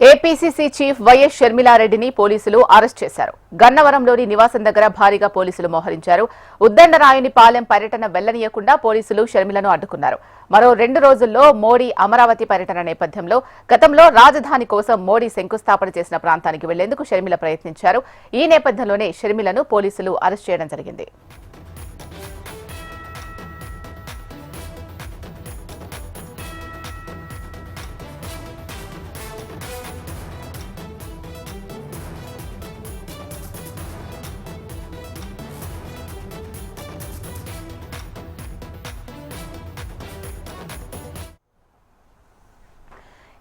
APCC chief YS షర్మిలారెడ్డిని పోలీసులు arrest చేశారు. గన్నవరంలోని నివాసం దగ్గర భారీగా పోలీసులు మోహరించారు. ఉద్దండరాయుని పాలెం పర్యటన వెళ్లనీయకుండా పోలీసులు షర్మిలను అడ్డుకున్నారు. మరో 2 రోజుల్లో మోడీ అమరావతి పర్యటన నేపథ్యంలో గతంలో రాజధాని కోసం మోడీ శంకుస్థాపన చేసిన ప్రాంతానికి వెళ్లేందుకు షర్మిల ప్రయత్నించారు. ఈ నేపథ్యంలోనే షర్మిలను పోలీసులు అరెస్ట్ చేయడం జరిగింది.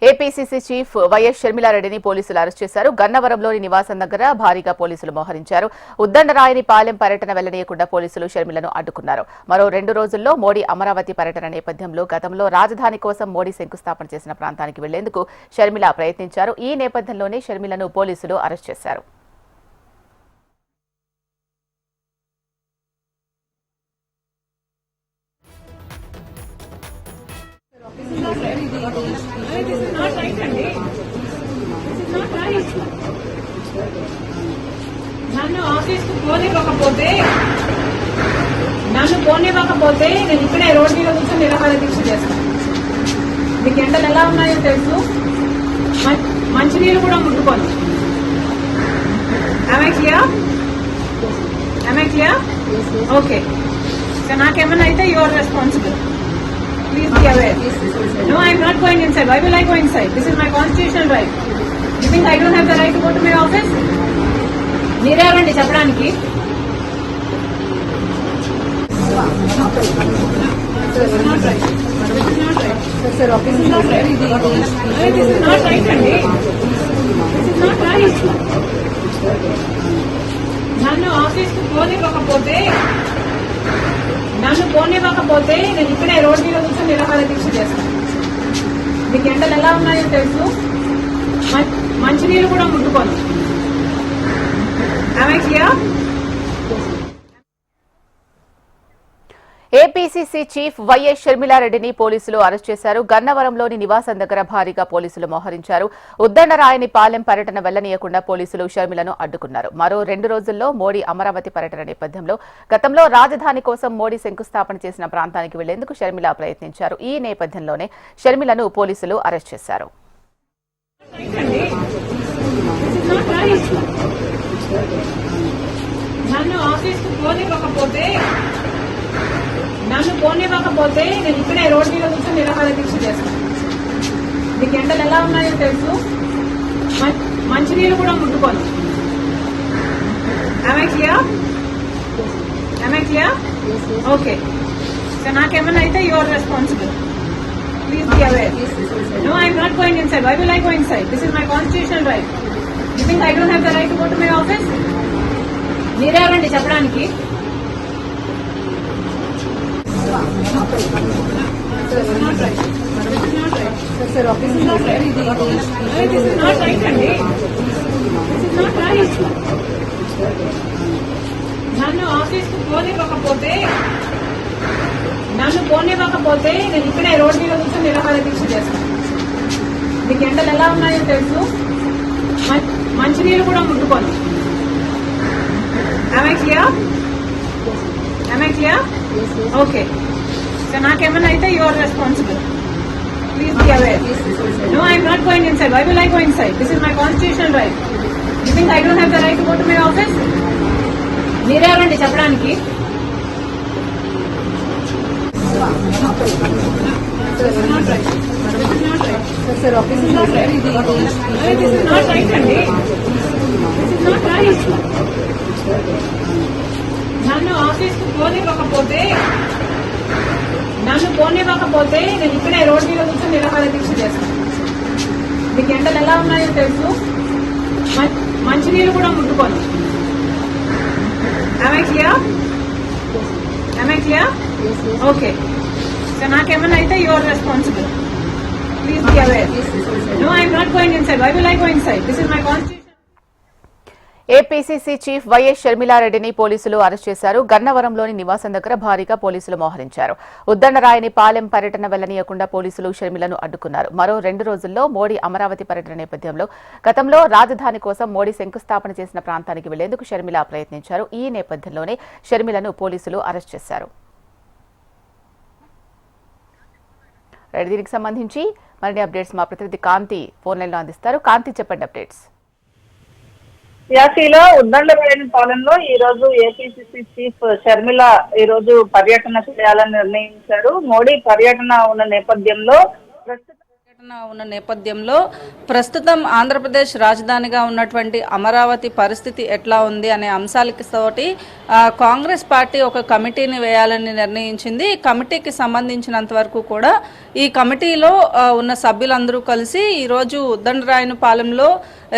ఏపీసీసీ చీఫ్ వైఎస్ షర్మిలారెడ్డిని పోలీసులు అరెస్ట్ చేశారు. గన్నవరంలోని నివాసం దగ్గర భారీగా పోలీసులు మోహరించారు. ఉద్దండరాయుని పాలెం పర్యటన వెళ్లనీయకుండా పోలీసులు షర్మిలను అడ్డుకున్నారు. మరో 2 రోజుల్లో మోడీ అమరావతి పర్యటన నేపథ్యంలో గతంలో రాజధాని కోసం మోడీ శంకుస్థాపన చేసిన ప్రాంతానికి వెళ్లేందుకు షర్మిల ప్రయత్నించారు. ఈ నేపథ్యంలోనే షర్మిలను పోలీసులు అరెస్ట్ చేశారు. నన్ను ఆఫీస్కు పోనివ్వకపోతే నేను ఇక్కడే రోడ్డు మీద కూర్చొని నిరాహార దీక్ష చేస్తాను. మీకు ఎండలు ఎలా ఉన్నాయో తెలుసు. మంచినీళ్ళు కూడా ముట్టుకోండి. ఓకే, నాకేమన్నా అయితే you are responsible. Please be aware. No, I am not going inside. Why will I go inside? This is my constitutional right. You think I don't have the right to go to my office? మీరెవరండి చెప్పడానికి? నన్ను ఆఫీస్కు పోనివ్వకపోతే నేను ఇక్కడే road మీద కూర్చొని నిరాహార దీక్ష చేస్తాను. మీకు ఎండలు ఎలా ఉన్నాయో తెలుసు. మంచినీళ్ళు కూడా ముట్టుకోండి. ఏపీసీసీ చీఫ్ వైఎస్ షర్మిలారెడ్డిని పోలీసులు అరెస్ట్ చేశారు. గన్నవరంలోని నివాసం దగ్గర భారీగా పోలీసులు మోహరించారు. ఉద్దండరాయుని పాలెం పర్యటన వెళ్లనీయకుండా పోలీసులు షర్మిలను అడ్డుకున్నారు. మరో 2 రోజుల్లో మోడీ అమరావతి పర్యటన నేపథ్యంలో గతంలో రాజధాని కోసం మోడీ శంకుస్థాపన చేసిన ప్రాంతానికి వెళ్లేందుకు షర్మిల ప్రయత్నించారు. ఈ నేపథ్యంలోనే షర్మిలను పోలీసులు అరెస్ట్ చేశారు. నన్ను పోనివ్వకపోతే నేను ఇక్కడే రోడ్డు మీద కూర్చొని నిరాహార దీక్ష చేస్తాను. మీకు ఎండలు ఎలా ఉన్నాయో తెలుసు. మంచినీళ్ళు కూడా ముట్టుకోండి. ఓకే, నాకేమన్నా అయితే you are responsible. Please be aware. No, I am not going inside. Why will I go inside? This is my constitutional right. You think I don't have the right to go to my office? మీరెవరండి చెప్పడానికి? నన్ను ఆఫీస్కు పోనివ్వకపోతే నేను ఇక్కడే road మీద కూర్చొని నిరాహార దీక్ష చేస్తాను. మీకు ఎండలు ఎలా ఉన్నాయో తెలుసు. మంచినీళ్ళు కూడా ముట్టుకోండి. ఓకే, నాకేమన్నా అయితే you are responsible. Please be aware. No, I am not going inside. Why will I go inside? This is my constitutional right. You think I don't have the right to go to my office? మీరెవరండి చెప్పడానికి? నన్ను ఆఫీస్కు పోనివ్వకపోతే నేను ఇక్కడే road మీద కూర్చొని నిరాహార దీక్ష చేస్తాను. మీకు ఎండలు ఎలా ఉన్నాయో తెలుసు. మంచినీళ్ళు కూడా ముట్టుకోండి. ఓకే, నాకేమన్నా అయితే you are responsible. Please be aware. No, I am not going inside. Why will I go inside? This is my constitution. APCC chief YS షర్మిలారెడ్డిని పోలీసులు అరెస్ట్ చేశారు. గన్నవరంలోని నివాసం దగ్గర భారీగా పోలీసులు మోహరించారు. ఉద్దండరాయని పాలెం పర్యటన వెళ్లనీయకుండా పోలీసులు షర్మిలను అడ్డుకున్నారు. మరో 2 రోజుల్లో మోడీ అమరావతి పర్యటన నేపథ్యంలో గతంలో రాజధాని కోసం మోడీ శంకుస్థాపన చేసిన ప్రాంతానికి వెళ్లేందుకు షర్మిల ప్రయత్నించారు. ఈ నేపథ్యంలోనే షర్మిలను పోలీసులు అరెస్ట్ చేశారు. దీనికి సంబంధించి మరిన్ని అప్డేట్స్ మా ప్రతినిధి కాంతి ఫోన్ లైన్ లో అందిస్తారు. కాంతి, చెప్పండి అప్డేట్స్. యాసీలో ఉద్దండరాయని పాలనలో ఈ రోజు ఏపీసీసీ చీఫ్ షర్మిల ఈ రోజు పర్యటన చేయాలని నిర్ణయించారు. మోడీ పర్యటన ఉన్న నేపథ్యంలో ప్రస్తుతం ఆంధ్రప్రదేశ్ రాజధానిగా ఉన్నటువంటి అమరావతి పరిస్థితి ఎట్లా ఉంది అనే అంశాలకి తోటి కాంగ్రెస్ పార్టీ ఒక కమిటీని వేయాలని నిర్ణయించింది. ఈ కమిటీకి సంబంధించినంత వరకు కూడా ఈ కమిటీలో ఉన్న సభ్యులందరూ కలిసి ఈరోజు ఉద్దండరాయనిపాలెంలో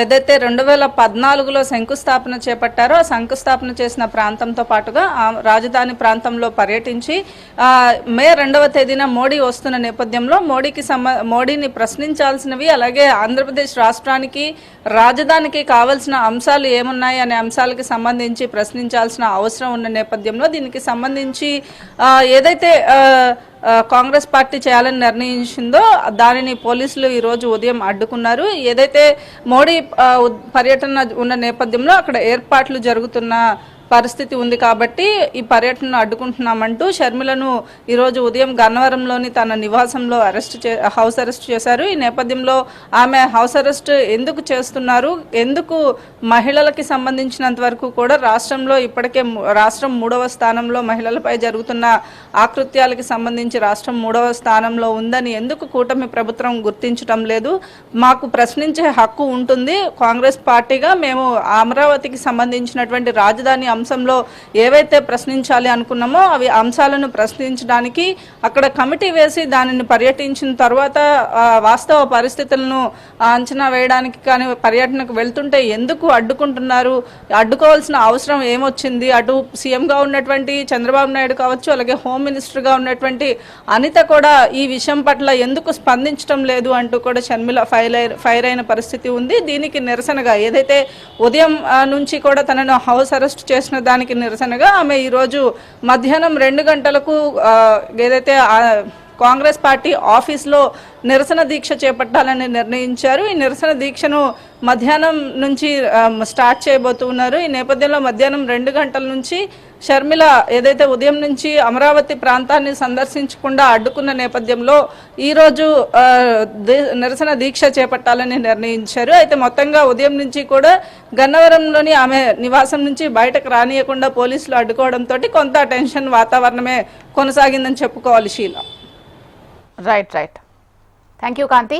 ఏదైతే 2014లో శంకుస్థాపన చేపట్టారో ఆ శంకుస్థాపన చేసిన ప్రాంతంతో పాటుగా రాజధాని ప్రాంతంలో పర్యటించి మే 2వ తేదీన మోడీ వస్తున్న నేపథ్యంలో మోడీని ప్రశ్నించాల్సినవి, అలాగే ఆంధ్రప్రదేశ్ రాష్ట్రానికి రాజధానికి కావాల్సిన అంశాలు ఏమున్నాయి అనే అంశాలకి సంబంధించి ప్రశ్నించాల్సిన అవసరం ఉన్న నేపథ్యంలో దీనికి సంబంధించి ఏదైతే కాంగ్రెస్ పార్టీ చేయాలని నిర్ణయించిందో దానిని పోలీసులు ఈరోజు ఉదయం అడ్డుకున్నారు. ఏదైతే మోడీ పర్యటన ఉన్న నేపథ్యంలో అక్కడ ఏర్పాట్లు జరుగుతున్న పరిస్థితి ఉంది కాబట్టి ఈ పర్యటనను అడ్డుకుంటున్నామంటూ షర్మిలను ఈరోజు ఉదయం గన్నవరంలోని తన నివాసంలో హౌస్ అరెస్ట్ చేశారు. ఈ నేపథ్యంలో ఆమె హౌస్ అరెస్ట్ ఎందుకు చేస్తున్నారు, ఎందుకు మహిళలకి సంబంధించినంత వరకు కూడా రాష్ట్రంలో ఇప్పటికే రాష్ట్రం 3వ స్థానంలో మహిళలపై జరుగుతున్న ఆకృత్యాలకి సంబంధించి రాష్ట్రం 3వ స్థానంలో ఉందని ఎందుకు కూటమి ప్రభుత్వం గుర్తించడం లేదు, మాకు ప్రశ్నించే హక్కు ఉంటుంది, కాంగ్రెస్ పార్టీగా మేము అమరావతికి సంబంధించినటువంటి రాజధాని అంశంలో ఏవైతే ప్రశ్నించాలి అనుకున్నామో అవి అంశాలను ప్రశ్నించడానికి అక్కడ కమిటీ వేసి దానిని పర్యటించిన తర్వాత వాస్తవ పరిస్థితులను అంచనా వేయడానికి కానీ పర్యటనకు వెళ్తుంటే ఎందుకు అడ్డుకుంటున్నారు, అడ్డుకోవాల్సిన అవసరం ఏమొచ్చింది, అటు సీఎంగా ఉన్నటువంటి చంద్రబాబు నాయుడు కావచ్చు, అలాగే హోమ్ మినిస్టర్గా ఉన్నటువంటి అనిత కూడా ఈ విషయం పట్ల ఎందుకు స్పందించడం లేదు అంటూ కూడా షర్మిల ఫైర్ అయిన పరిస్థితి ఉంది. దీనికి నిరసనగా ఏదైతే ఉదయం నుంచి కూడా తనను హౌస్ అరెస్ట్ చేసిన దానికి నిరసనగా ఆమె ఈరోజు మధ్యాహ్నం 2 గంటలకు ఏదైతే కాంగ్రెస్ పార్టీ ఆఫీస్లో నిరసన దీక్ష చేపట్టాలని నిర్ణయించారు. ఈ నిరసన దీక్షను మధ్యాహ్నం నుంచి స్టార్ట్ చేయబోతున్నారు. ఈ నేపథ్యంలో మధ్యాహ్నం 2 గంటల నుంచి షర్మిల ఏదైతే ఉదయం నుంచి అమరావతి ప్రాంతాన్ని సందర్శించకుండా అడ్డుకున్న నేపథ్యంలో ఈరోజు నిరసన దీక్ష చేపట్టాలని నిర్ణయించారు. అయితే మొత్తంగా ఉదయం నుంచి కూడా గన్నవరంలోని ఆమె నివాసం నుంచి బయటకు రానియకుండా పోలీసులు అడ్డుకోవడంతో కొంత టెన్షన్ వాతావరణమే కొనసాగిందని చెప్పుకోవాలి. Sheela, right. Thank you Kanthi.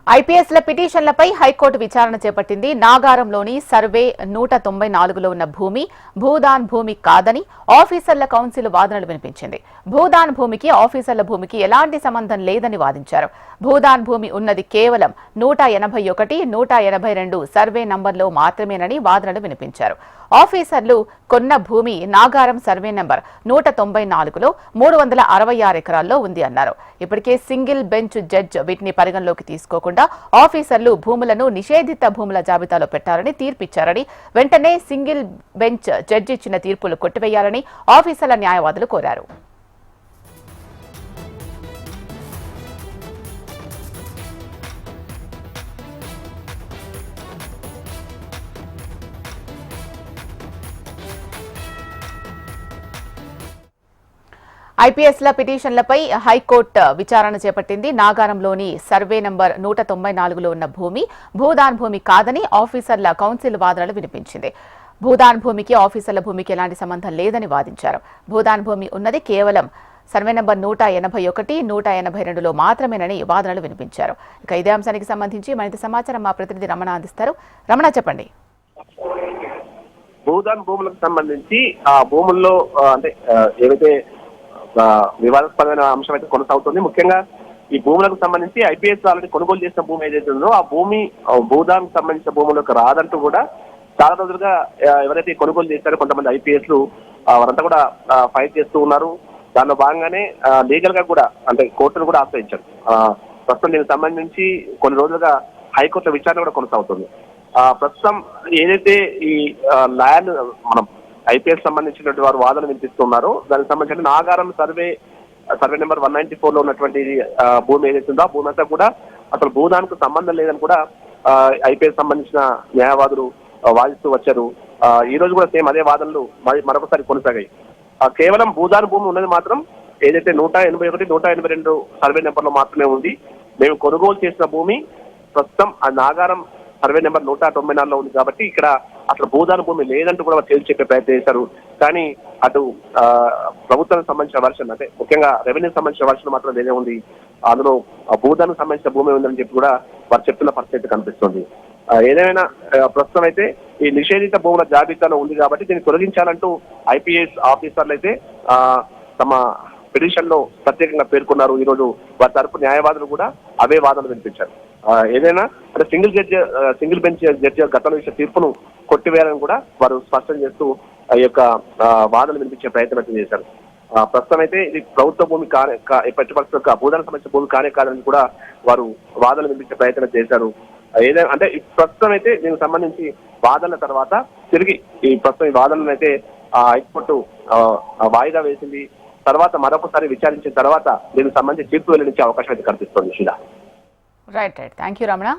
ఐపీఎస్ల పిటిషన్లపై హైకోర్టు విచారణ చేపట్టింది. నాగారంలోని సర్వే 194లో ఉన్న భూమి భూదాన్ భూమి కాదని ఆఫీసర్ల కౌన్సిల్ వాదనలు వినిపించింది. భూదాన్ భూమికి ఆఫీసర్ల భూమికి ఎలాంటి సంబంధం లేదని వాదించారు. భూదాన్ భూమి ఉన్నది కేవలం 181, 182 సర్వే నంబర్లో మాత్రమేనని వాదనలు వినిపించారు. ఆఫీసర్లు కొన్న భూమి నాగారం సర్వే నంబర్ 194లో 366 ఎకరాల్లో ఉంది అన్నారు. ఇప్పటికే సింగిల్ బెంచ్ జడ్జ్ వీటిని పరిగణలోకి తీసుకోకుండా ఆఫీసర్లు భూములను నిషేధిత భూముల జాబితాలో పెట్టారని తీర్పిచ్చారని, వెంటనే సింగిల్ బెంచ్ జడ్జి ఇచ్చిన తీర్పులు కొట్టివేయాలని ఆఫీసర్ల న్యాయవాదులు కోరారు. ఐపీఎస్ల పిటిషన్లపై హైకోర్టు విచారణ చేపట్టింది. నాగారంలోని సర్వే నంబర్ 194లో ఉన్న భూమి భూదాన్ భూమి కాదని ఆఫీసర్ల కౌన్సిల్ వాదనలు వినిపించింది. భూదాన్ భూమికి ఆఫీసర్ల భూమికి ఎలాంటి సంబంధం లేదని వాదించారు. భూదాన్ భూమి ఉన్నది కేవలం సర్వే నంబర్ 181, 182లో మాత్రమేనని వాదనలు వినిపించారు. ఇక ఇదే అంశానికి సంబంధించి మరింత సమాచారం మా ప్రతినిధి రమణ అందిస్తారు. రమణ, చెప్పండి. భూదాన్ భూములకు సంబంధించి ఆ భూముల్లో అంటే ఏవైతే వివాదాస్పదమైన అంశం అయితే కొనసాగుతుంది. ముఖ్యంగా ఈ భూములకు సంబంధించి ఐపీఎస్ ఆల్రెడీ కొనుగోలు చేసిన భూమి ఏదైతే ఉందో ఆ భూమి భూదానికి సంబంధించిన భూములకు రాదంటూ కూడా చాలా రోజులుగా ఎవరైతే కొనుగోలు చేశారో కొంతమంది ఐపీఎస్లు వారంతా కూడా ఫైట్ చేస్తూ ఉన్నారు. దానిలో భాగంగానే లీగల్ గా కూడా అంటే కోర్టును కూడా ఆశ్రయించారు. ప్రస్తుతం దీనికి సంబంధించి కొన్ని రోజులుగా హైకోర్టులో విచారణ కూడా కొనసాగుతుంది. ప్రస్తుతం ఏదైతే ఈ ల్యాండ్ మనం ఐపీఎస్ సంబంధించినటువంటి వారు వాదన వినిపిస్తున్నారో దానికి సంబంధించిన నాగారం సర్వే నెంబర్ 194లో ఉన్నటువంటి భూమి ఏదైతే ఉందో ఆ భూమి అంతా కూడా అసలు భూదానికి సంబంధం లేదని కూడా ఐపీఎస్ సంబంధించిన న్యాయవాదులు వాదిస్తూ వచ్చారు. ఈ రోజు కూడా సేమ్ అదే వాదనలు మరొకసారి కొనసాగాయి. కేవలం భూదాన్ భూమి ఉన్నది మాత్రం ఏదైతే 181, 182 సర్వే నెంబర్లో మాత్రమే ఉంది. మేము కొనుగోలు చేసిన భూమి ప్రస్తుతం ఆ నాగారం సర్వే నెంబర్ 194లో ఉంది కాబట్టి ఇక్కడ అసలు భూదాన భూమి లేదంటూ కూడా తేల్చి చెప్పే ప్రయత్నం చేశారు. కానీ అటు ప్రభుత్వానికి సంబంధించిన వర్షన్ అంటే ముఖ్యంగా రెవెన్యూకి సంబంధించిన వర్షన్ మాత్రం వేరే ఉంది. అందులో భూదానికి సంబంధించిన భూమి ఉందని చెప్పి కూడా వారు చెప్తున్న పరిస్థితి కనిపిస్తుంది. ఏదేమైనా ప్రస్తుతం అయితే ఈ నిషేధిత భూముల జాబితాలో ఉంది కాబట్టి దీన్ని తొలగించాలంటూ ఐపీఎస్ ఆఫీసర్లు అయితే తమ పిటిషన్ లో ప్రత్యేకంగా పేర్కొన్నారు. ఈ రోజు వారి తరపు న్యాయవాదులు కూడా అవే వాదనలు వినిపించారు. ఏదైనా అంటే సింగిల్ బెంచ్ జడ్జి గతంలో ఇచ్చిన తీర్పును కొట్టివేయాలని కూడా వారు స్పష్టం చేస్తూ ఈ యొక్క వాదనలు వినిపించే ప్రయత్నం చేశారు. ప్రస్తుతం అయితే ఇది ప్రభుత్వ భూమి ఎప్పటి పరిస్థితుల్లో భూదానికి సంబంధించిన భూమి కానే కాదని కూడా వారు వాదనలు వినిపించే ప్రయత్నం చేశారు. ఏదైనా అంటే ప్రస్తుతం అయితే దీనికి సంబంధించి వాదనల తర్వాత తిరిగి ఈ ప్రస్తుతం ఈ వాదనలను అయితే హైకోర్టు వాయిదా వేసింది. తర్వాత మరొకసారి విచారించిన తర్వాత దీనికి సంబంధించి తీర్పు వెల్లడించే అవకాశం అయితే కనిపిస్తోంది. Sheela. Right. Thank you Ramana.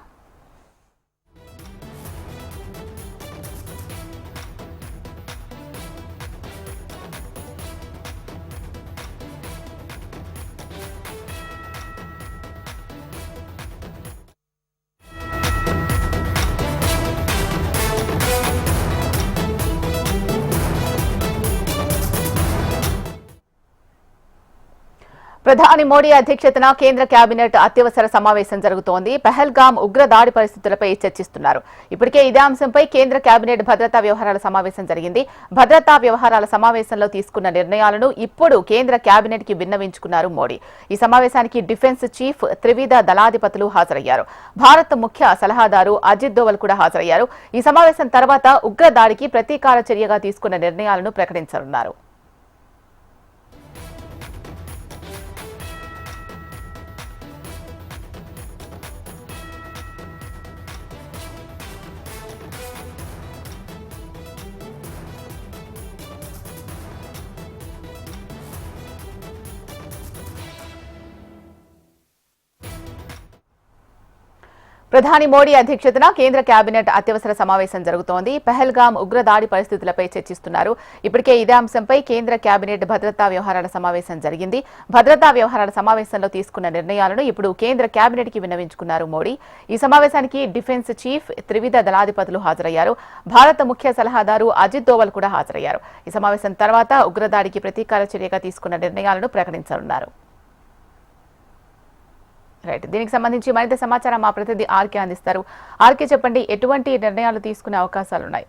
ప్రధాని మోడీ అధ్యక్షతన కేంద్ర కేబినెట్ అత్యవసర సమావేశం జరుగుతోంది. పహల్గామ్ ఉగ్ర దాడి పరిస్థితులపై చర్చిస్తున్నారు. ఇప్పటికే ఇదే అంశంపై కేంద్ర కేబినెట్ భద్రతా వ్యవహారాల సమావేశం జరిగింది. భద్రతా వ్యవహారాల సమావేశంలో తీసుకున్న నిర్ణయాలను ఇప్పుడు కేంద్ర కేబినెట్ కి విన్నవించుకున్నారు మోడీ. ఈ సమావేశానికి డిఫెన్స్ చీఫ్ త్రివిధ దళాధిపతులు హాజరయ్యారు. భారత్ ముఖ్య సలహాదారు అజిత్ దోవల్ కూడా హాజరయ్యారు. ఈ సమావేశం తర్వాత ఉగ్ర దాడికి ప్రతీకార చర్యగా తీసుకున్న నిర్ణయాలను ప్రకటించనున్నారు. ప్రధాని మోడీ అధ్యక్షతన కేంద్ర కేబినెట్ అత్యవసర సమావేశం జరుగుతోంది. పహల్గామ్ ఉగ్ర దాడి పరిస్థితులపై చర్చిస్తున్నారు. ఇప్పటికే ఇదే అంశంపై కేంద్ర కేబినెట్ భద్రతా వ్యవహారాల సమావేశం జరిగింది. భద్రతా వ్యవహారాల సమావేశంలో తీసుకున్న నిర్ణయాలను ఇప్పుడు కేంద్ర కేబినెట్ కి విన్నవించుకున్నారు మోడీ. ఈ సమావేశానికి డిఫెన్స్ చీఫ్ త్రివిధ దళాధిపతులు హాజరయ్యారు. భారత ముఖ్య సలహాదారు అజిత్ దోవల్ కూడా హాజరయ్యారు. ఈ సమావేశం తర్వాత ఉగ్రదాడికి ప్రతీకార చర్యగా తీసుకున్న నిర్ణయాలను ప్రకటించనున్నారు. రైట్. దీనికి సంబంధించి మరింత సమాచారం మా ప్రతినిధి ఆర్కే అందిస్తారు. ఆర్కే, చెప్పండి, ఎటువంటి నిర్ణయాలు తీసుకునే అవకాశాలున్నాయి?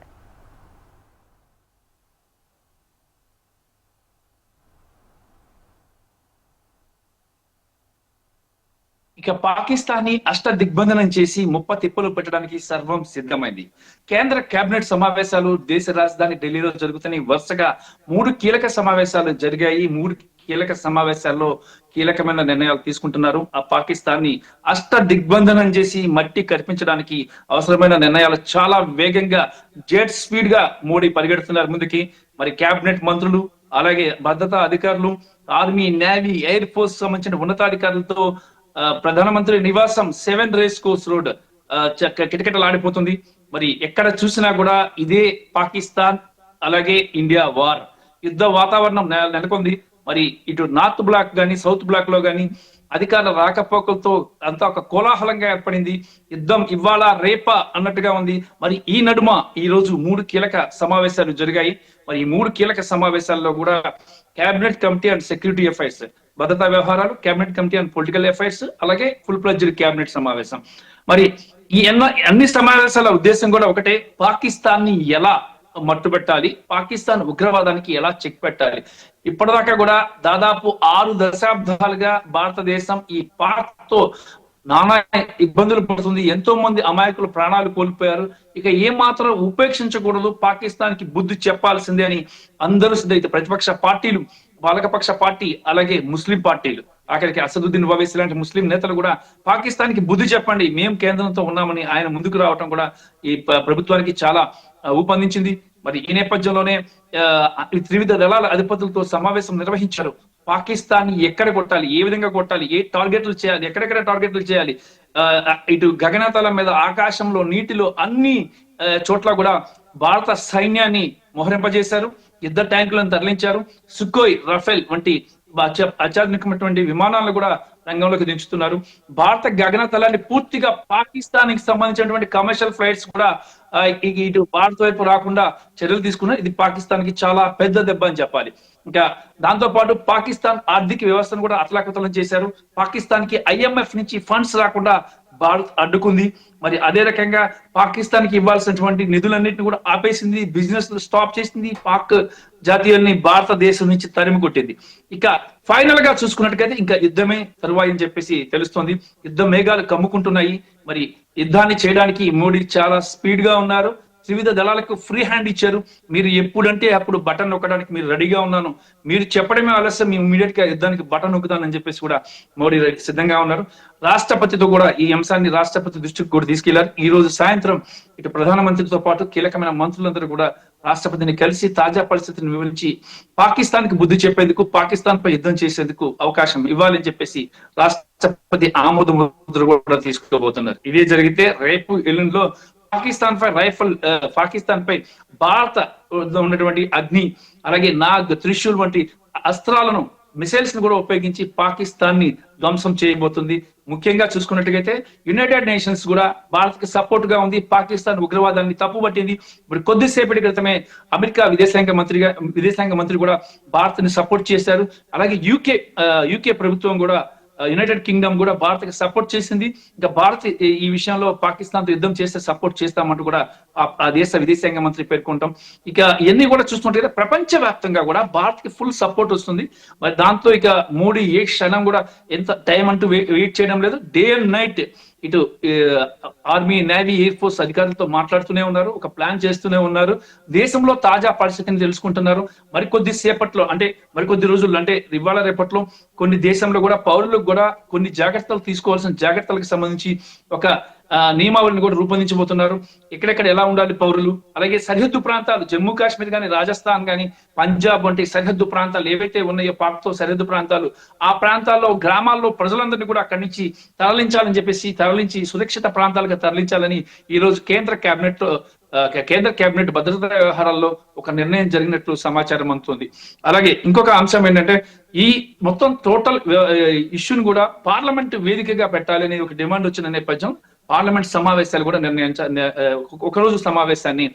ఇక పాకిస్తాన్ ని అష్ట దిగ్బంధనం చేసి తిప్పలు పెట్టడానికి సర్వం సిద్ధమైంది. కేంద్ర కేబినెట్ సమావేశాలు దేశ రాజధాని ఢిల్లీలో జరుగుతున్నాయి. వరుసగా 3 కీలక సమావేశాలు జరిగాయి. 3 కీలక సమావేశాల్లో కీలకమైన నిర్ణయాలు తీసుకుంటున్నారు. ఆ పాకిస్తాన్ ని అష్ట దిగ్బంధనం చేసి మట్టి కల్పించడానికి అవసరమైన నిర్ణయాలు చాలా వేగంగా జెట్ స్పీడ్ గా మోడీ పరిగెడుతున్నారు ముందుకి. మరి కేబినెట్ మంత్రులు, అలాగే భద్రతా అధికారులు, ఆర్మీ, నేవీ, ఎయిర్ ఫోర్స్ సంబంధించిన ఉన్నతాధికారులతో ప్రధానమంత్రి నివాసం 7 రేస్ కోర్స్ రోడ్ కిటకిటలాడిపోతుంది. మరి ఎక్కడ చూసినా కూడా ఇదే పాకిస్తాన్ అలాగే ఇండియా వార్ యుద్ధ వాతావరణం నెలకొంది. మరి ఇటు నార్త్ బ్లాక్ గానీ సౌత్ బ్లాక్ లో గానీ అధికారుల రాకపోకలతో అంతా ఒక కోలాహలంగా ఏర్పడింది. యుద్ధం ఇవాళ రేపా అన్నట్టుగా ఉంది. మరి ఈ నడుమ ఈ రోజు 3 కీలక సమావేశాలు జరిగాయి. మరి ఈ 3 కీలక సమావేశాల్లో కూడా cabinet committee and security affairs, భద్రతా వ్యవహారాలు, cabinet committee and political affairs, అలాగే ఫుల్ ప్లెడ్జ్డ్ కేబినెట్ సమావేశం. మరి ఈ అన్ని సమావేశాల ఉద్దేశం కూడా ఒకటే, పాకిస్తాన్ ని ఎలా మట్టుబెట్టాలి, పాకిస్తాన్ ఉగ్రవాదానికి ఎలా చెక్ పెట్టాలి. ఇప్పటిదాకా కూడా దాదాపు 6 దశాబ్దాలుగా భారతదేశం ఈ పాక్ తో నానా ఇబ్బందులు పడుతుంది. ఎంతో మంది అమాయకులు ప్రాణాలు కోల్పోయారు. ఇక ఏ మాత్రం ఉపేక్షించకూడదు, పాకిస్తాన్ కి బుద్ధి చెప్పాల్సిందే అని అందరూ సిద్ధైతే ప్రతిపక్ష పార్టీలు, పాలకపక్ష పార్టీ, అలాగే ముస్లిం పార్టీలు, ఆఖరికి అసదుద్దీన్ ఓవైసీ లాంటి ముస్లిం నేతలు కూడా పాకిస్తాన్ కి బుద్ధి చెప్పండి, మేము కేంద్రంతో ఉన్నామని ఆయన ముందుకు రావటం కూడా ఈ ప్రభుత్వానికి చాలా ఊపందించింది. మరి ఈ నేపథ్యంలోనే త్రివిధ దళాల అధిపతులతో సమావేశం నిర్వహించారు. పాకిస్తాన్ ఎక్కడ కొట్టాలి, ఏ విధంగా కొట్టాలి, ఏ టార్గెట్లు చేయాలి, ఎక్కడెక్కడ టార్గెట్లు చేయాలి, ఇటు గగనతలం మీద, ఆకాశంలో, నీటిలో అన్ని చోట్ల కూడా భారత సైన్యాన్ని మోహరింపజేశారు. యుద్ధ ట్యాంకులను తరలించారు. సుఖోయ్, రఫేల్ వంటి అత్యాధునికమైనటువంటి విమానాలను కూడా రంగంలోకి దించుతున్నారు. భారత గగనతలాన్ని పూర్తిగా పాకిస్తాన్ కి సంబంధించినటువంటి కమర్షియల్ ఫ్లైట్స్ కూడా ఇటు భారత్ వైపు రాకుండా చర్యలు తీసుకున్నారు. ఇది పాకిస్తాన్ కి చాలా పెద్ద దెబ్బ అని చెప్పాలి. ఇంకా దాంతో పాటు పాకిస్తాన్ ఆర్థిక వ్యవస్థను కూడా అతలాకుతలం చేశారు. పాకిస్తాన్ కి IMF నుంచి ఫండ్స్ రాకుండా భారత్ అడ్డుకుంది. మరి అదే రకంగా పాకిస్తాన్ కి ఇవ్వాల్సినటువంటి నిధులన్నింటినీ కూడా ఆపేసింది, బిజినెస్ స్టాప్ చేసింది, పాక్ జాతీయుల్ని భారతదేశం నుంచి తరిమి కొట్టింది. ఇక ఫైనల్ గా చూసుకున్నట్టుగైతే ఇంకా యుద్ధమే తరువాయి అని చెప్పేసి తెలుస్తోంది. యుద్ధ మేఘాలు కమ్ముకుంటున్నాయి. మరి యుద్ధాన్ని చేయడానికి మోడీ చాలా స్పీడ్ గా ఉన్నారు. త్రివిధ దళాలకు ఫ్రీ హ్యాండ్ ఇచ్చారు. మీరు ఎప్పుడంటే అప్పుడు బటన్ నొక్కడానికి మీరు రెడీగా ఉన్నాను, మీరు చెప్పడమే ఆలస్యం, మేము ఇమీడియట్ గా యుద్ధానికి బటన్ నొక్కుతానని చెప్పేసి కూడా మోడీ సిద్ధంగా ఉన్నారు. రాష్ట్రపతితో కూడా ఈ అంశాన్ని రాష్ట్రపతి దృష్టికి కూడా తీసుకెళ్లారు. ఈ రోజు సాయంత్రం ఇటు ప్రధానమంత్రితో పాటు కీలకమైన మంత్రులందరూ కూడా రాష్ట్రపతిని కలిసి తాజా పరిస్థితిని వివరించి పాకిస్తాన్ కి బుద్ధి చెప్పేందుకు, పాకిస్తాన్ పై యుద్ధం చేసేందుకు అవకాశం ఇవ్వాలని చెప్పేసి రాష్ట్రపతి ఆమోద ముద్ర కూడా తీసుకోబోతున్నారు. ఇదే జరిగితే రేపు ఎల్లుండిలో పాకిస్తాన్ పై భారత ఉన్నటువంటి అగ్ని, అలాగే నాగ్, త్రిశూల్ వంటి అస్త్రాలను, మిసైల్స్ ని కూడా ఉపయోగించి పాకిస్తాన్ ని ధ్వంసం చేయబోతుంది. ముఖ్యంగా చూసుకున్నట్టుగైతే యునైటెడ్ నేషన్స్ కూడా భారత్ కి సపోర్ట్ గా ఉంది. పాకిస్తాన్ ఉగ్రవాదాన్ని తప్పుపట్టింది. ఇప్పుడు కొద్దిసేపటి క్రితమే అమెరికా విదేశాంగ మంత్రి కూడా భారత్ ని సపోర్ట్ చేశారు. అలాగే యూకే ప్రభుత్వం కూడా, యునైటెడ్ కింగ్డమ్ కూడా భారత్ కి సపోర్ట్ చేసింది. ఇంకా భారత్ ఈ విషయంలో పాకిస్తాన్ తో యుద్ధం చేస్తే సపోర్ట్ చేస్తామంటూ కూడా ఆ దేశ విదేశాంగ మంత్రి పేర్కొంటాం. ఇక ఇవన్నీ కూడా చూస్తుంటే ప్రపంచ వ్యాప్తంగా కూడా భారత్ కి ఫుల్ సపోర్ట్ వస్తుంది. మరి దాంతో ఇక మోడీ ఏ క్షణం కూడా ఎంత టైం అంటూ వెయిట్ చేయడం లేదు. డే అండ్ నైట్ ఇటు ఆర్మీ, నేవీ, ఎయిర్ ఫోర్స్ అధికారులతో మాట్లాడుతూనే ఉన్నారు, ఒక ప్లాన్ చేస్తూనే ఉన్నారు. దేశంలో తాజా పరిస్థితిని తెలుసుకుంటున్నారు. మరికొద్ది రోజుల్లో అంటే ఇవాళ రేపట్లో కొన్ని దేశంలో కూడా పౌరులకు కూడా కొన్ని జాగ్రత్తలు తీసుకోవాల్సిన జాగ్రత్తలకు సంబంధించి ఒక నియమావళిని కూడా రూపొందించబోతున్నారు. ఎక్కడెక్కడ ఎలా ఉండాలి పౌరులు, అలాగే సరిహద్దు ప్రాంతాలు, జమ్మూ కాశ్మీర్ కానీ, రాజస్థాన్ కానీ, పంజాబ్ వంటి సరిహద్దు ప్రాంతాలు ఏవైతే ఉన్నాయో పాక్ తో సరిహద్దు ప్రాంతాలు, ఆ ప్రాంతాల్లో గ్రామాల్లో ప్రజలందరినీ కూడా అక్కడి నుంచి తరలించాలని చెప్పేసి, తరలించి సురక్షిత ప్రాంతాలుగా తరలించాలని ఈ రోజు కేంద్ర కేబినెట్ భద్రతా వ్యవహారాల్లో ఒక నిర్ణయం జరిగినట్లు సమాచారం అందుతుంది. అలాగే ఇంకొక అంశం ఏంటంటే, ఈ మొత్తం టోటల్ ఇష్యూని కూడా పార్లమెంట్ వేదికగా పెట్టాలని ఒక డిమాండ్ వచ్చిన నేపథ్యం పార్లమెంట్ సమావేశాలు కూడా ఒకరోజు సమావేశాన్ని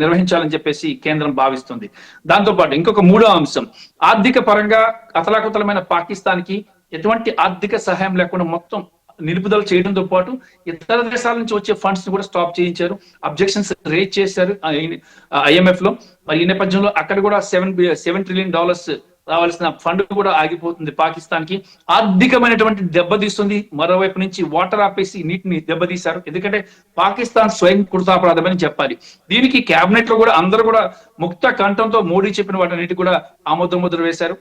నిర్వహించాలని చెప్పేసి కేంద్రం భావిస్తుంది. దాంతో పాటు ఇంకొక 3వ అంశం, ఆర్థిక పరంగా అతలాకుతలమైన పాకిస్తాన్ కి ఎటువంటి ఆర్థిక సహాయం లేకుండా మొత్తం నిలుపుదల చేయడంతో పాటు ఇతర దేశాల నుంచి వచ్చే ఫండ్స్ ని కూడా స్టాప్ చేయించారు. అబ్జెక్షన్స్ రేజ్ చేశారు IMF లో. మరి ఈ నేపథ్యంలో అక్కడ కూడా $7 ట్రిలియన్ రావాల్సిన ఫండ్ కూడా ఆగిపోతుంది. పాకిస్తాన్ కి ఆర్థికమైనటువంటి దెబ్బతీస్తుంది. మరోవైపు నుంచి వాటర్ ఆపేసి నీటిని దెబ్బతీశారు. ఎందుకంటే పాకిస్తాన్ స్వయం కృతాపరాధమని చెప్పాలి. దీనికి కేబినెట్ లో కూడా అందరూ కూడా ముక్త కంఠంతో మోడీ చెప్పిన వాటన్నిటి కూడా ఆమోదముద్ర వేశారు.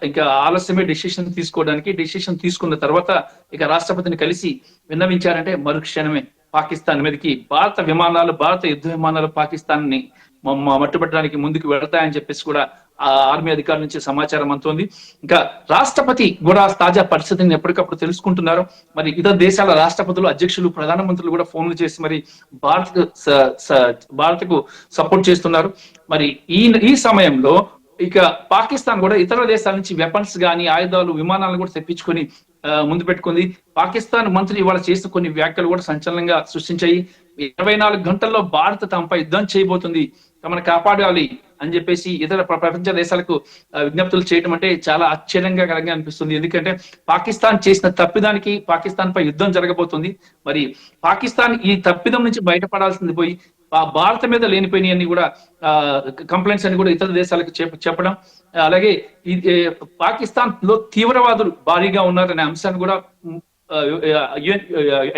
ఇక ఆలస్యమే డిసిషన్ తీసుకోవడానికి. డిసిషన్ తీసుకున్న తర్వాత ఇక రాష్ట్రపతిని కలిసి విన్నవించారంటే మరుక్షణమే పాకిస్తాన్ మీదకి భారత విమానాలు, భారత యుద్ధ విమానాలు పాకిస్తాన్ ని మట్టుబట్టడానికి ముందుకు వెళతాయని చెప్పేసి కూడా ఆ ఆర్మీ అధికారుల నుంచి సమాచారం అందుతోంది. ఇంకా రాష్ట్రపతి కూడా తాజా పరిస్థితిని ఎప్పటికప్పుడు తెలుసుకుంటున్నారు. మరి ఇతర దేశాల రాష్ట్రపతులు, అధ్యక్షులు, ప్రధానమంత్రులు కూడా ఫోన్లు చేసి మరి భారత్కు సపోర్ట్ చేస్తున్నారు. మరి ఈ సమయంలో ఇక పాకిస్తాన్ కూడా ఇతర దేశాల నుంచి వెపన్స్ గాని, ఆయుధాలు, విమానాలను కూడా తెప్పించుకొని ముందు పెట్టుకుంది. పాకిస్తాన్ మంత్రి ఇవాళ చేసిన కొన్ని వ్యాఖ్యలు కూడా సంచలనంగా సృష్టించాయి. 24 గంటల్లో భారత్ తమపై యుద్ధం చేయబోతుంది, తమను కాపాడాలి అని చెప్పేసి ఇతర ప్రపంచ దేశాలకు విజ్ఞప్తులు చేయడం అంటే చాలా ఆశ్చర్యంగా అనిపిస్తుంది. ఎందుకంటే పాకిస్తాన్ చేసిన తప్పిదానికి పాకిస్తాన్ పై యుద్ధం జరగబోతుంది. మరి పాకిస్తాన్ ఈ తప్పిదం నుంచి బయటపడాల్సింది పోయి భారత మీద లేనిపోయినవన్నీ కూడా కంప్లైంట్స్ అని కూడా ఇతర దేశాలకు చెప్పడం, అలాగే పాకిస్తాన్ లో తీవ్రవాదులు భారీగా ఉన్నారనే అంశాన్ని కూడా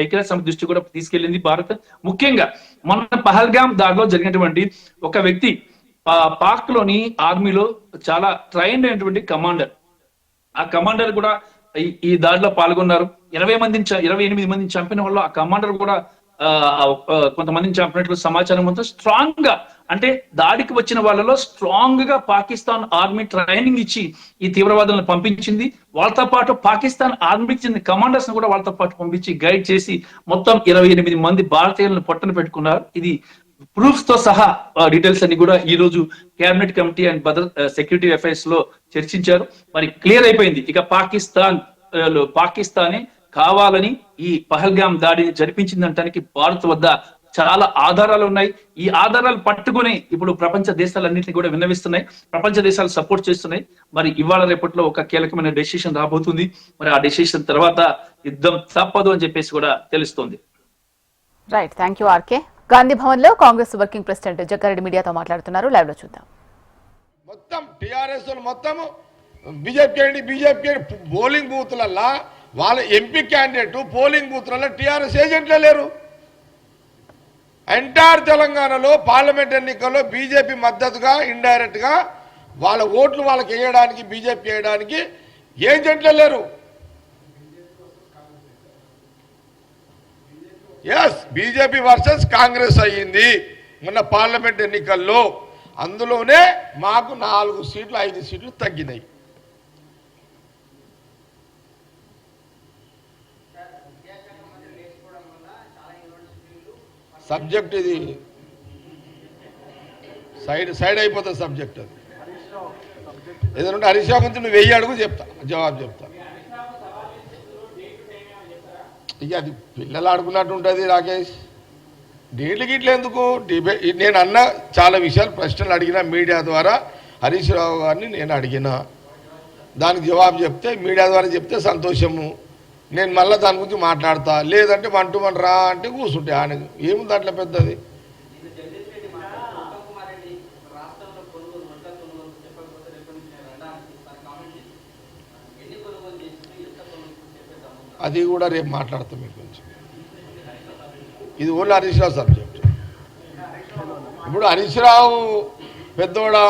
ఐక్యరాజ్య సమితి దృష్టి కూడా తీసుకెళ్లింది భారత్. ముఖ్యంగా మొన్న పహల్గామ్ దాడిలో జరిగినటువంటి ఒక వ్యక్తి పాక్ లోని ఆర్మీలో చాలా ట్రైన్డ్ అయినటువంటి కమాండర్. ఆ కమాండర్ కూడా ఈ దాడిలో పాల్గొన్నారు. 28 మందిని చంపిన వాళ్ళు ఆ కమాండర్ కూడా కొంతమందిని చంపినట్లు సమాచారం ఉందో. స్ట్రాంగ్ గా అంటే దాడికి వచ్చిన వాళ్ళలో స్ట్రాంగ్ గా పాకిస్తాన్ ఆర్మీ ట్రైనింగ్ ఇచ్చి ఈ తీవ్రవాదులను పంపించింది. వాళ్ళతో పాటు పాకిస్తాన్ ఆర్మీకి చెందిన కమాండర్స్ ను కూడా వాళ్ళతో పాటు పంపించి గైడ్ చేసి మొత్తం 28 మంది భారతీయులను పొట్టన పెట్టుకున్నారు. ఇది ప్రూఫ్స్ తో సహా డీటెయిల్స్ అన్ని కూడా ఈ రోజు cabinet committee and security affairs లో చర్చించారు. మరి క్లియర్ అయిపోయింది. ఇక పాకిస్తానే కావాలని ఈ పహల్గామ్ దాడిని జరిపించిందంటానికి భారత్ వద్ద చాలా ఆధారాలు ఉన్నాయి. ఈ ఆధారాలు పట్టుకుని ఇప్పుడు ప్రపంచ దేశాలన్నింటినీ కూడా విన్నవిస్తున్నాయి. ప్రపంచ దేశాలు సపోర్ట్ చేస్తున్నాయి. మరి ఇవాళ రేపట్లో ఒక కీలకమైన డెసిషన్ రాబోతుంది. మరి ఆ డెసిషన్ తర్వాత యుద్ధం తప్పదు అని చెప్పేసి కూడా తెలుస్తుంది. Right, thank you RK. Gandhi Bhavan లో కాంగ్రెస్ వర్కింగ్ ప్రెసిడెంట్ జగ్గారెడ్డి మీడియాతో మాట్లాడుతున్నారు. లైవ్ లో చూద్దాం. మొత్తం టిఆర్ఎస్ మొత్తం బీజేపీ పోలింగ్ బూత్లల్లా వాళ్ళ ఎంపీ క్యాండిడేట్ పోలింగ్ బూత్లలో టీఆర్ఎస్ ఏజెంట్లే లేరు. ఎంటైర్ తెలంగాణలో పార్లమెంట్ ఎన్నికల్లో బీజేపీ మద్దతుగా ఇండైరెక్ట్ గా వాళ్ళ ఓట్లు వాళ్ళకి వేయడానికి, బీజేపీ వేయడానికి ఏజెంట్లే లేరు. ఎస్, బీజేపీ వర్సెస్ కాంగ్రెస్ అయ్యింది మొన్న పార్లమెంట్ ఎన్నికల్లో. అందులోనే మాకు 4 సీట్లు 5 సీట్లు తగ్గినాయి. సబ్జెక్ట్ ఇది సైడ్ అయిపోతుంది సబ్జెక్ట్. అది ఏదంటే హరీష్ రావు గురించి నువ్వు 1000 అడుగు చెప్తా, జవాబు చెప్తా. ఇక అది పిల్లలు ఆడుకున్నట్టు ఉంటుంది రాకేష్. డేట్లు గిట్లు ఎందుకు నేను అన్న చాలా విషయాలు ప్రశ్నలు అడిగిన మీడియా ద్వారా హరీష్ రావు గారిని నేను అడిగిన దానికి జవాబు చెప్తే మీడియా ద్వారా చెప్తే సంతోషము. నేను మళ్ళీ దాని గురించి మాట్లాడతా. లేదంటే 1 to 1 రా అంటే కూర్చుంటే ఆయన ఏముంది అట్లా పెద్దది. అది కూడా రేపు మాట్లాడతాం మీకు కొంచెం. ఇది ఓన్లీ హరీష్ రావు సబ్జెక్ట్. ఇప్పుడు హరీష్ రావు పెద్దోడా,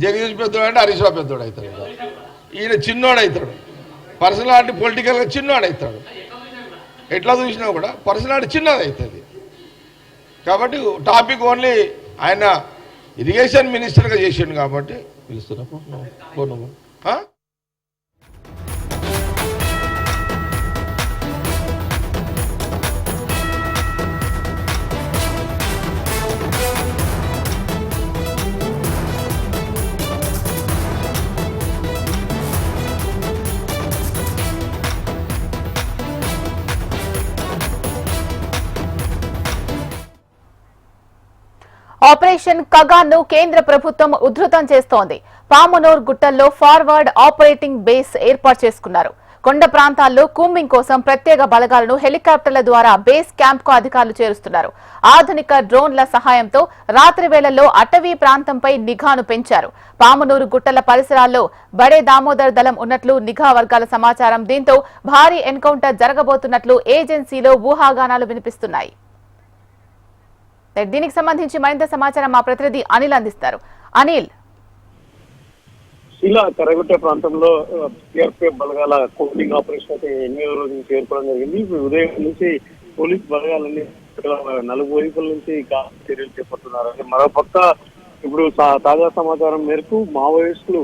జగదీష్ పెద్దోడు అంటే హరీష్ రావు పెద్దోడు అవుతాడు. ఈయన చిన్నోడు అవుతాడు. పర్సనాలిటీ పొలిటికల్గా చిన్నోడు అవుతాడు. ఎట్లా చూసినా కూడా పర్సనాలిటీ చిన్నది అవుతుంది. కాబట్టి టాపిక్ ఓన్లీ ఆయన ఇరిగేషన్ మినిస్టర్గా చేసిండు కాబట్టి పిలుస్తున్నప్పుడు. ఆపరేషన్ కగాన్ను కేంద్ర ప్రభుత్వం ఉధృతం చేస్తోంది. పామునూర్ గుట్టల్లో ఫార్వర్డ్ ఆపరేటింగ్ బేస్ ఏర్పాటు చేసుకున్నారు. కొండ ప్రాంతాల్లో కూంబింగ్ కోసం ప్రత్యేక బలగాలను హెలికాప్టర్ల ద్వారా బేస్ క్యాంప్ కు అధికారులు చేరుస్తున్నారు. ఆధునిక డ్రోన్ల సహాయంతో రాత్రి వేళల్లో అటవీ ప్రాంతంపై నిఘాను పెంచారు. పామునూరు గుట్టల పరిసరాల్లో బడే దామోదర్ దళం ఉన్నట్లు నిఘా వర్గాల సమాచారం. దీంతో భారీ ఎన్కౌంటర్ జరగబోతున్నట్లు ఏజెన్సీలో ఊహాగానాలు వినిపిస్తున్నాయి. దీనికి సంబంధించి మరింత సమాచారం మా ప్రతినిధి అనిల్ అందిస్తారు. అనిల్, ఇలా కరగుట్ట ప్రాంతంలో సిఆర్పిఎఫ్ బలగాల కోటింగ్ ఆపరేషన్ అయితే 8వ రోజు నుంచి చేరుకోవడం జరిగింది. ఉదయం నుంచి పోలీస్ బలగాలన్నీ నలుగు వైపుల నుంచి చర్యలు చేపడుతున్నారు. మరోపక్క ఇప్పుడు తాజా సమాచారం మేరకు మావోయిస్టులు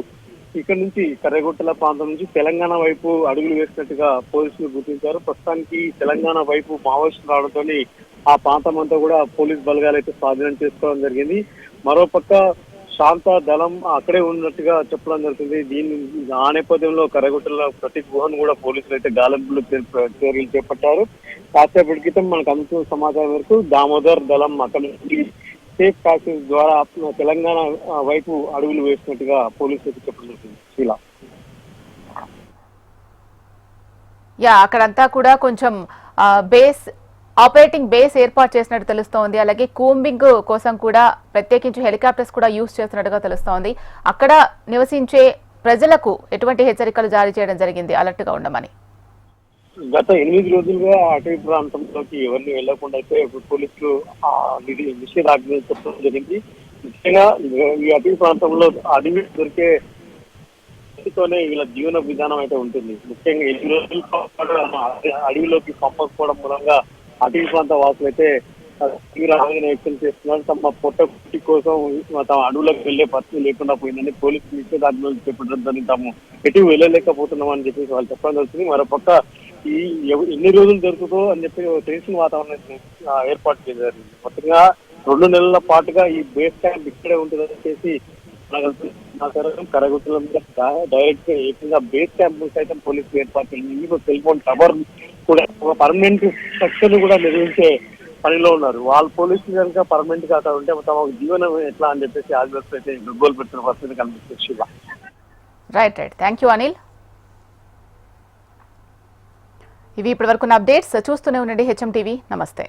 ఇక్కడ నుంచి కర్రగుట్టల ప్రాంతం నుంచి తెలంగాణ వైపు అడుగులు వేసినట్టుగా పోలీసులు గుర్తించారు. ప్రస్తుతానికి తెలంగాణ వైపు మావోయిస్టులు రావడంతో ఆ ప్రాంతం అంతా కూడా పోలీస్ బలగాలు అయితే స్వాధీనం చేసుకోవడం జరిగింది. మరోపక్క శాంత దళం అక్కడే ఉన్నట్టుగా చెప్పడం జరుగుతుంది. ఆ నేపథ్యంలో కర్రగుట్టల ప్రతి గుహను కూడా పోలీసులు అయితే గాలింపులు చర్యలు చేపట్టారు. కాసేపటి క్రితం మనకు అందుతున్న సమాచారం మేరకు దామోదర్ దళం అక్కడ నుంచి సేఫ్ ప్యాసేజ్ ద్వారా తెలంగాణ వైపు అడుగులు వేసినట్టుగా పోలీసులకు చెప్పడం జరుగుతుంది. శీలా, అక్కడంతా కూడా కొంచెం ఆపరేటింగ్ బేస్ ఏర్పాటు చేసినట్టు తెలుస్తోంది. అలాగే కూంబింగ్ కోసం కూడా ప్రత్యేకించి హెలికాప్టర్స్ కూడా యూజ్ చేస్తున్నట్టుగా తెలుస్తోంది. అక్కడ నివసించే ప్రజలకు ఎటువంటి హెచ్చరికలు జారీ చేయడం జరిగింది అలర్ట్ గా ఉండమని? గత 8 రోజులుగా అటవీ ప్రాంతంలోకి ఎవరిని వెళ్లకుండా అయితే పోలీసులు నిషేధాజ్ఞ చెప్పడం జరిగింది. ముఖ్యంగా ఈ అటవీ ప్రాంతంలో అడవి దొరికే వీళ్ళ జీవన విధానం అయితే ఉంటుంది. ముఖ్యంగా 8 రోజుల పాటు అడవిలోకి పంపకపోవడం మూలంగా అటవీ ప్రాంత వాసులు అయితే తీవ్ర ఆవేదన వ్యక్తం చేస్తున్నారు. తమ పొట్ట కుట్టి కోసం తమ అడవులకు వెళ్లే పరిస్థితి లేకుండా పోయిందని పోలీసులు నిషేధాజ్ఞలు చేపట్టడంతో తాము ఎటు వెళ్ళలేకపోతున్నామని చెప్పేసి వాళ్ళు చెప్పడం జరుగుతుంది. మరోపక్క ఈ ఎన్ని రోజులు జరుగుతుందో అని చెప్పి టెన్షన్ వాతావరణం ఏర్పాటు చేశారు. మొత్తంగా 2 నెలల పాటుగా ఈ బేస్ క్యాంప్ ఇక్కడే ఉంటుందని చెప్పేసి కరగుట్టల మీద డైరెక్ట్ గా ఏకంగా బేస్ క్యాంప్ సైతం పోలీసులు ఏర్పాటు చేసింది. సెల్ ఫోన్ టవర్ కూడా పర్మనెంట్ స్ట్రక్చర్ కూడా నిర్వహించే పనిలో ఉన్నారు. వాళ్ళ పోలీసులు కనుక పర్మనెంట్ గా ఉంటే తమ జీవనం ఎట్లా అని చెప్పేసి ఆదివాసులు అయితే గగ్గోలు పెట్టిన పరిస్థితి కనిపిస్తుంది. Right, thank you Anil. ఇవి ఇప్పటి వరకున్న అప్డేట్స్. చూస్తూనే ఉండండి హెచ్ఎం టీవీ. నమస్తే.